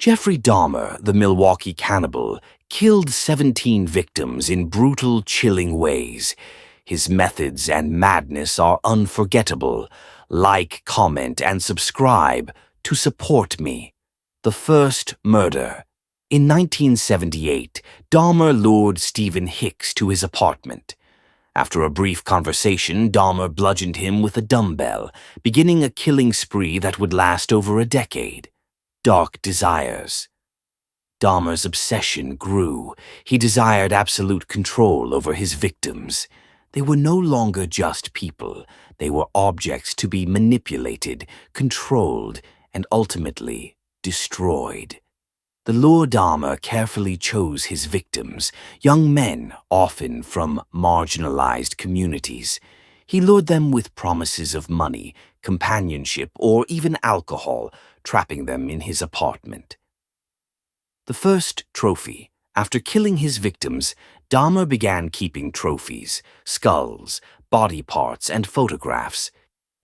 Jeffrey Dahmer, the Milwaukee cannibal, killed 17 victims in brutal, chilling ways. His methods and madness are unforgettable. Like, comment, and subscribe to support me. The First Murder. In 1978, Dahmer lured Stephen Hicks to his apartment. After a brief conversation, Dahmer bludgeoned him with a dumbbell, beginning a killing spree that would last over a decade. Dark desires. Dahmer's obsession grew. He desired absolute control over his victims. They were no longer just people. They were objects to be manipulated, controlled, and ultimately destroyed. The lure Dahmer carefully chose his victims, young men, often from marginalized communities. He lured them with promises of money, companionship, or even alcohol, trapping them in his apartment. The first trophy. After killing his victims, Dahmer began keeping trophies, skulls, body parts, and photographs.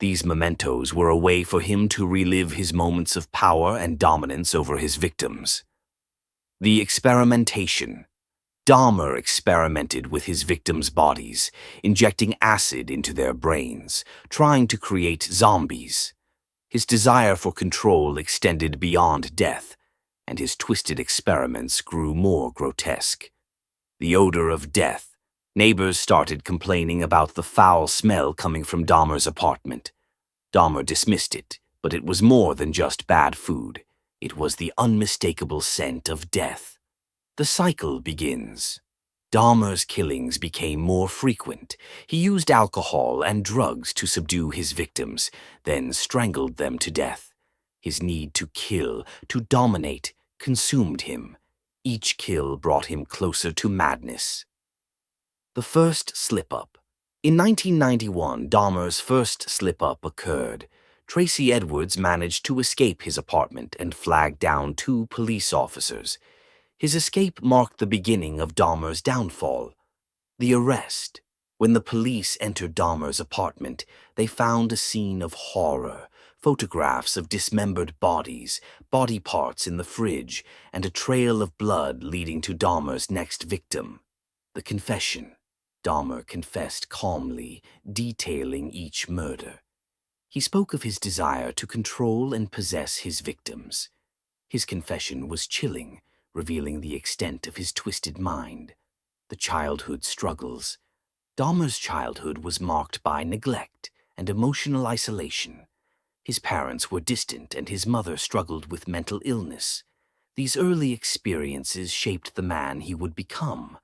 These mementos were a way for him to relive his moments of power and dominance over his victims. The experimentation. Dahmer experimented with his victims' bodies, injecting acid into their brains, trying to create zombies. His desire for control extended beyond death, and his twisted experiments grew more grotesque. The odor of death. Neighbors started complaining about the foul smell coming from Dahmer's apartment. Dahmer dismissed it, but it was more than just bad food. It was the unmistakable scent of death. The cycle begins. Dahmer's killings became more frequent. He used alcohol and drugs to subdue his victims, then strangled them to death. His need to kill, to dominate, consumed him. Each kill brought him closer to madness. The first slip-up. In 1991, Dahmer's first slip-up occurred. Tracy Edwards managed to escape his apartment and flagged down 2 police officers. His escape marked the beginning of Dahmer's downfall. The arrest. When the police entered Dahmer's apartment, they found a scene of horror, photographs of dismembered bodies, body parts in the fridge, and a trail of blood leading to Dahmer's next victim. The confession. Dahmer confessed calmly, detailing each murder. He spoke of his desire to control and possess his victims. His confession was chilling, revealing the extent of his twisted mind. The childhood struggles. Dahmer's childhood was marked by neglect and emotional isolation. His parents were distant and his mother struggled with mental illness. These early experiences shaped the man he would become.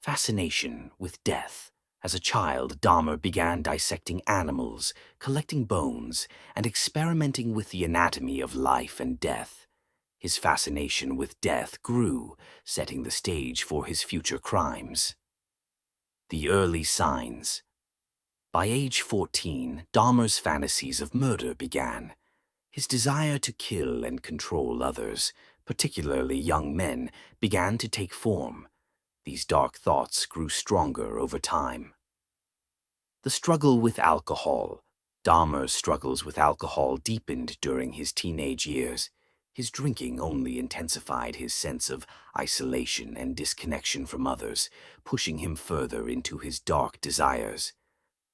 Fascination with death. As a child, Dahmer began dissecting animals, collecting bones, and experimenting with the anatomy of life and death. His fascination with death grew, setting the stage for his future crimes. The early signs. By age 14, Dahmer's fantasies of murder began. His desire to kill and control others, particularly young men, began to take form. These dark thoughts grew stronger over time. The struggle with alcohol. Dahmer's struggles with alcohol deepened during his teenage years. His drinking only intensified his sense of isolation and disconnection from others, pushing him further into his dark desires.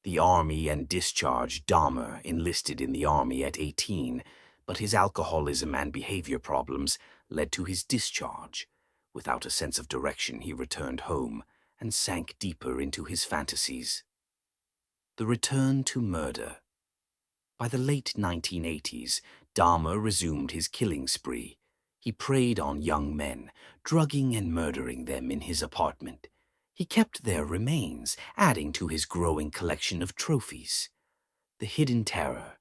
The army and discharge. Dahmer enlisted in the army at 18, but his alcoholism and behavior problems led to his discharge. Without a sense of direction, he returned home and sank deeper into his fantasies. The return to murder. By the late 1980s, Dahmer resumed his killing spree. He preyed on young men, drugging and murdering them in his apartment. He kept their remains, adding to his growing collection of trophies. The hidden terror.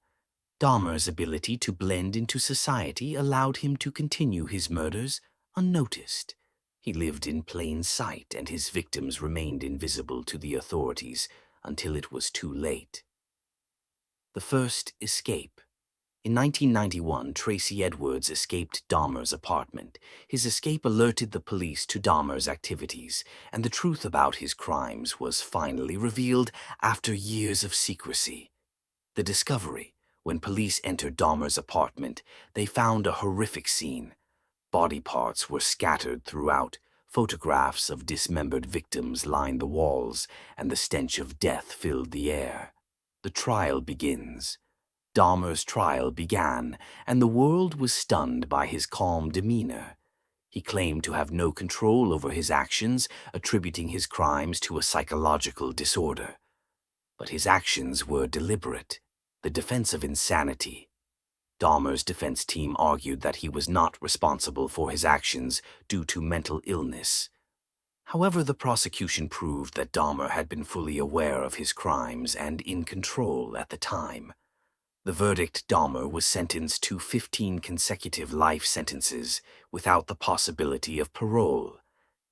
Dahmer's ability to blend into society allowed him to continue his murders unnoticed. He lived in plain sight, and his victims remained invisible to the authorities until it was too late. The first escape. In 1991, Tracy Edwards escaped Dahmer's apartment. His escape alerted the police to Dahmer's activities, and the truth about his crimes was finally revealed after years of secrecy. The discovery. When police entered Dahmer's apartment, they found a horrific scene. Body parts were scattered throughout. Photographs of dismembered victims lined the walls, and the stench of death filled the air. The trial begins. Dahmer's trial began, and the world was stunned by his calm demeanor. He claimed to have no control over his actions, attributing his crimes to a psychological disorder. But his actions were deliberate, the defense of insanity. Dahmer's defense team argued that he was not responsible for his actions due to mental illness. However, the prosecution proved that Dahmer had been fully aware of his crimes and in control at the time. The verdict: Dahmer was sentenced to 15 consecutive life sentences without the possibility of parole.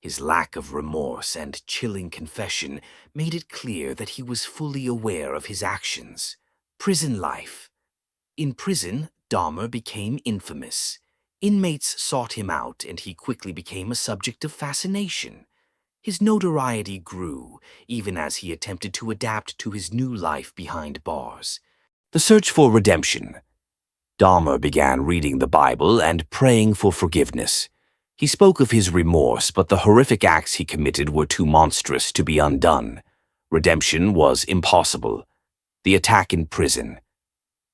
His lack of remorse and chilling confession made it clear that he was fully aware of his actions. Prison life. In prison, Dahmer became infamous. Inmates sought him out, and he quickly became a subject of fascination. His notoriety grew, even as he attempted to adapt to his new life behind bars. The search for redemption. Dahmer began reading the Bible and praying for forgiveness. He spoke of his remorse, but the horrific acts he committed were too monstrous to be undone. Redemption was impossible. The attack in prison.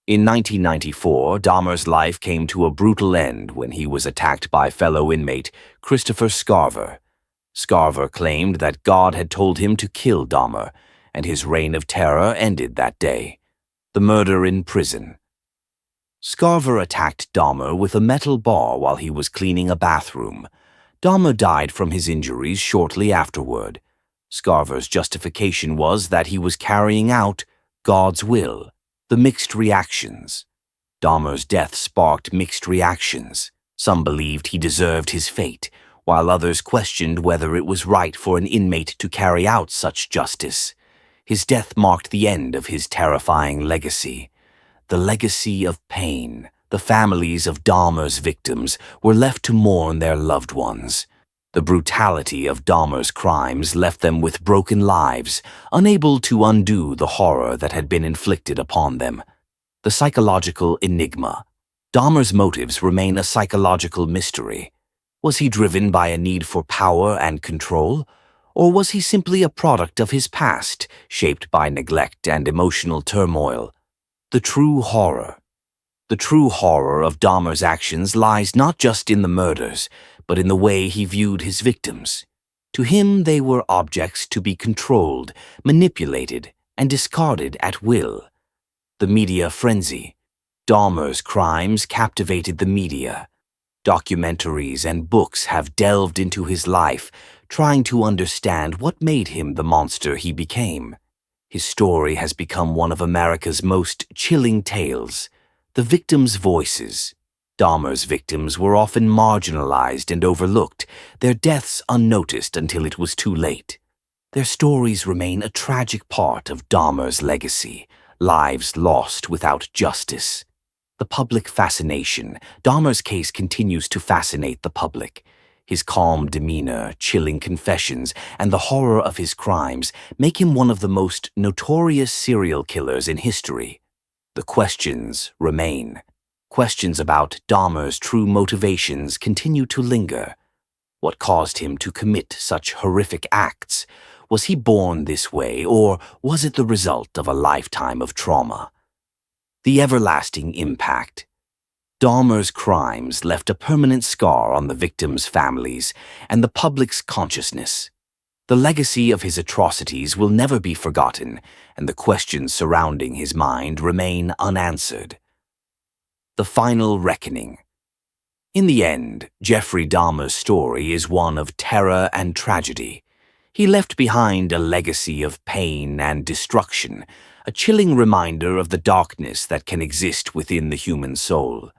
In 1994, Dahmer's life came to a brutal end when he was attacked by fellow inmate Christopher Scarver. Scarver claimed that God had told him to kill Dahmer, and his reign of terror ended that day. The murder in prison. Scarver attacked Dahmer with a metal bar while he was cleaning a bathroom. Dahmer died from his injuries shortly afterward. Scarver's justification was that he was carrying out God's will. The mixed reactions. Dahmer's death sparked mixed reactions. Some believed he deserved his fate, while others questioned whether it was right for an inmate to carry out such justice. His death marked the end of his terrifying legacy. The legacy of pain. The families of Dahmer's victims were left to mourn their loved ones. The brutality of Dahmer's crimes left them with broken lives, unable to undo the horror that had been inflicted upon them. The psychological enigma. Dahmer's motives remain a psychological mystery. Was he driven by a need for power and control? Or was he simply a product of his past, shaped by neglect and emotional turmoil? The true horror. The true horror of Dahmer's actions lies not just in the murders, but in the way he viewed his victims. To him, they were objects to be controlled, manipulated, and discarded at will. The media frenzy. Dahmer's crimes captivated the media. Documentaries and books have delved into his life, trying to understand what made him the monster he became. His story has become one of America's most chilling tales. The victims' voices. Dahmer's victims were often marginalized and overlooked, their deaths unnoticed until it was too late. Their stories remain a tragic part of Dahmer's legacy, lives lost without justice. The public fascination. Dahmer's case continues to fascinate the public. His calm demeanor, chilling confessions, and the horror of his crimes make him one of the most notorious serial killers in history. The questions remain. Questions about Dahmer's true motivations continue to linger. What caused him to commit such horrific acts? Was he born this way, or was it the result of a lifetime of trauma? The everlasting impact. Dahmer's crimes left a permanent scar on the victims' families and the public's consciousness. The legacy of his atrocities will never be forgotten, and the questions surrounding his mind remain unanswered. The final reckoning. In the end, Jeffrey Dahmer's story is one of terror and tragedy. He left behind a legacy of pain and destruction, a chilling reminder of the darkness that can exist within the human soul.